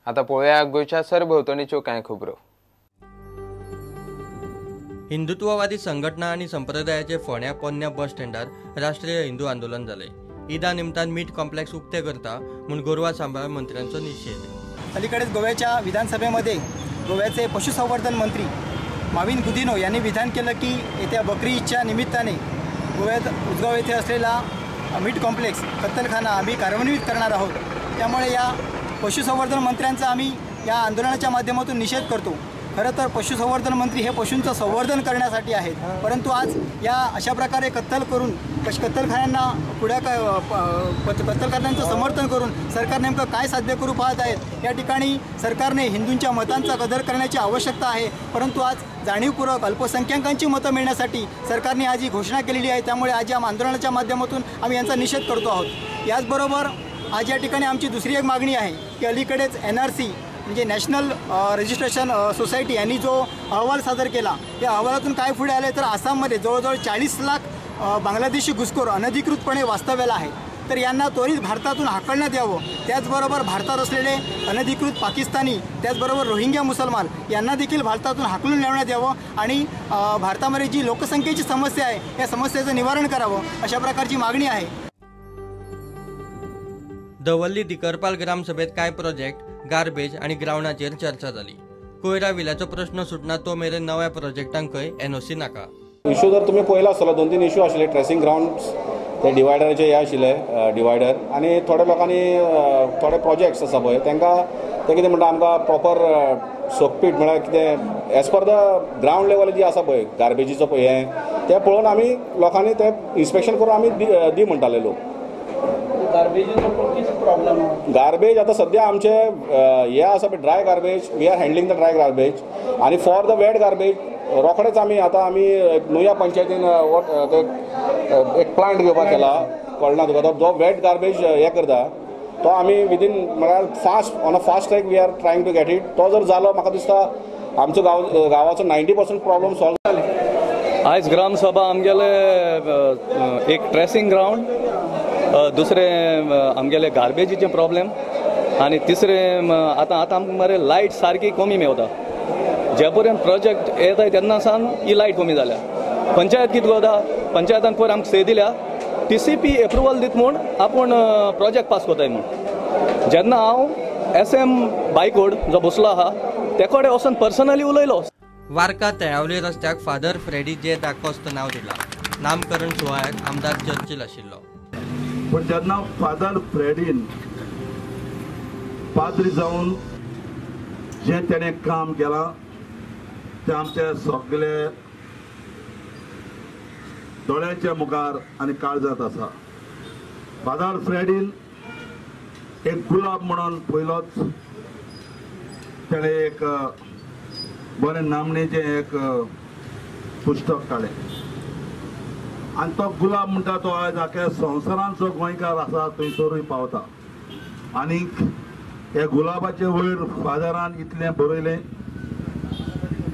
आता पळोवया गोंयच्या सरभोंवतणीच्यो कांय खबरो। हिंदुत्ववादी संघटना आणि संप्रदायाचे फोंड्या पोन्न्या बस स्टँडार राष्ट्रीय हिंदू आंदोलन जाले। ईदा निमतान मीठ कॉम्प्लेक्स उक्ते करता म्हूण गोरवा सांबाळ मंत्र्यांचो निषेध। अलीकडेच गोव्याच्या विधानसभेमध्ये गोव्याचे पशुसंवर्धन मंत्री माविन गुदिनो यांनी विधान केलं की येत्या बकरी ईदच्या निमित्ताने गोव्यात उजगाव येथे असलेला मीठ कॉम्प्लेक्स कत्तलखाना आम्ही कार्यान्वित करणार आहोत। त्यामुळे या पशुसंवर्धन मंत्र्यांचा आम्ही या आंदोलनाच्या माध्यमातून निषेध करतो। खरं तर पशुसंवर्धन मंत्री हे पशूंचं संवर्धन करण्यासाठी आहेत, परंतु आज या अशा प्रकारे कत्तल करून कत्तलखान्यांना कत्तलखान्यांचं समर्थन करून सरकार नेमकं काय साध्य करू पाहत आहेत। या ठिकाणी सरकारने हिंदूंच्या मतांचा कदर करण्याची आवश्यकता आहे, परंतु आज जाणीवपूर्वक अल्पसंख्याकांची मतं मिळण्यासाठी सरकारने आज ही घोषणा केलेली आहे। त्यामुळे आज या आंदोलनाच्या माध्यमातून आम्ही यांचा निषेध करतो आहोत। याचबरोबर आज या ठिकाणी आमची दुसरी एक मागणी आहे की अलीकडेच NRC म्हणजे नॅशनल रजिस्ट्रेशन सोसायटी यांनी जो अहवाल सादर केला, या अहवालातून काय पुढे आले तर आसाममध्ये जवळजवळ 40 लाख बांगलादेशी घुसखोर अनधिकृतपणे वास्तव्याला आहेत, तर यांना त्वरित भारतातून हाकलण्यात यावं। त्याचबरोबर भारतात असलेले अनधिकृत पाकिस्तानी, त्याचबरोबर रोहिंग्या मुसलमान यांना देखील भारतातून हाकलून लावण्यात यावं आणि भारतामध्ये जी लोकसंख्येची समस्या आहे या समस्येचं निवारण करावं, अशा प्रकारची मागणी आहे। दवल्ली दिकरपाल ग्रामसभेत काय प्रोजेक्ट, गार्बेज आणि ग्रावंडाचेर चर्चा जाली। कोयरा विल्याचो प्रश्न सुटना तो मेरेन नव्या प्रोजेक्टांकय NOC नाका। इश्यू जर तुम्ही पळयलो आसतलो 2-3 इश्यू आशिल्ले, ट्रेसिंग ग्राउंड्स, ते डिवायडराचे हे आशिल्ले डिवायडर, आणि थोड्या लोकांनी थोडे प्रोजेक्ट्स आसा पळय तांकां ते कितें म्हणटा आमकां प्रॉपर सोकपीट म्हळ्यार कितें as per the ground level जी आसा पळय गार्बेजीचो पळय हें तें पळोवन आमी लोकांनी तें इन्स्पेक्शन करून आमी दी म्हणटाले लोक। गार्बेज आता सध्या आमचे हे आसा पळय dry garbage, we are handling the dry garbage, आणि फॉर द वेट गार्बेज रोखडेच आमी नुया पंचायतीन एक प्लांट घेवपाक केला, कळना तुका जो वेट गार्बेज हे करता तो आमी विदीन म्हळ्यार fast on a fast track we are trying to get it. तो जर जालो म्हाका दिसता आमचो गांवाचो 90% प्रॉब्लम सॉल्व जाले। आयज ग्रामसभा आमगेले एक ट्रेसिंग ग्राउंड, दुसरे आमगेले गार्बेजीचे प्रॉब्लेम, आणि तिसरे आतां आमकां मरे लायट सारकी कमी मेवता। जे पर्यंत प्रोजेक्ट येता तेन्ना सावन ही लायट कमी जाल्या। पंचायत कितें करता, पंचायतान पयर आमकां सय दिल्या TCP एप्रुवल दित म्हूण आपूण प्रोजेक्ट पास कोताय म्हूण। जेन्ना हांव SM बायकोड जो बसलो आहा ते कडेन वचून पर्सनली उलयलो। वार्का तेळावली रस्त्याक फादर फ्रेडी जे दाकोस्त नांव दिला। नामकरण सुवाळ्याक आमदार चर्चिल आशिल्लो। पण जेन्ना फादर फ्रेडीन पाद्री जावन जे तेणें काम केलां तें आमचे सगळे दोळ्याच्या मुखार आनी काळजांत आसा। फादर फ्रेडीन एक गुलाब म्हणून पयलोच तेणें एक बरें नामनेचें एक पुस्तक काडलें, आनी तो गुलाब म्हणटा तो आयज आख्या संवसारांत जो गोंयकार आसा थंयसरूय पावता। आनीक हे गुलाबाचे वयर फादरान इतलें बरयलें,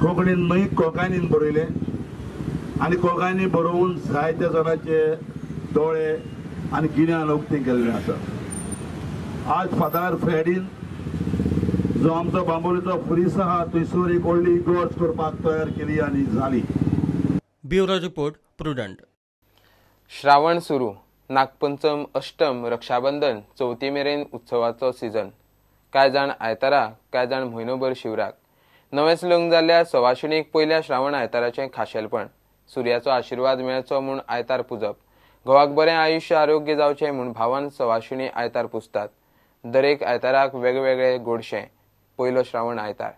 कोंकणीन न्हय कोंकणीन बरयलें, आनी कोंकणी बरोवन जायत्या जाणांचे दोळे आनी गिन्यान उक्तें केल्लें आसा। आज फादर फ्रेडीन जो आमचो बांबोलीचो पुलीस आहा थंयसर एक व्हडली इगोर्ज करपाक तयार केली आनी जाली। Bureau report prudent. श्रावण सुरू, नागपंचम, अष्टम, रक्षाबंधन, चवथी मेरेन उत्सवाचो सीझन। कांय जाण आयतारा, कांय जाण म्हयनोभर शिवराक। नवेंच लग्न जाल्ल्या सवाशिणीक पयल्या श्रावण आयताराचें खाशेलपण। सुर्याचो आशिर्वाद मेळचो म्हूण आयतार पुजप। घोवाक बरें आयुश्य आरोग्य जावचें म्हूण भावान सवाशिणी आयतार पुजतात। दरेक आयताराक वेगवेगळे गोडशें। पयलो श्रावण आयतार।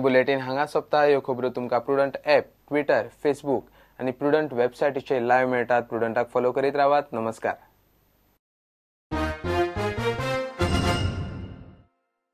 बुलेटिन हांगा सोंपता. ह्यो खबरो तुमकां प्रुडंट ॲप, ट्विटर, फेसबूक आनी प्रुडंट वेबसायटीचेर लायव्ह मेळटात. प्रुडंटाक फॉलो करीत रावात. नमस्कार.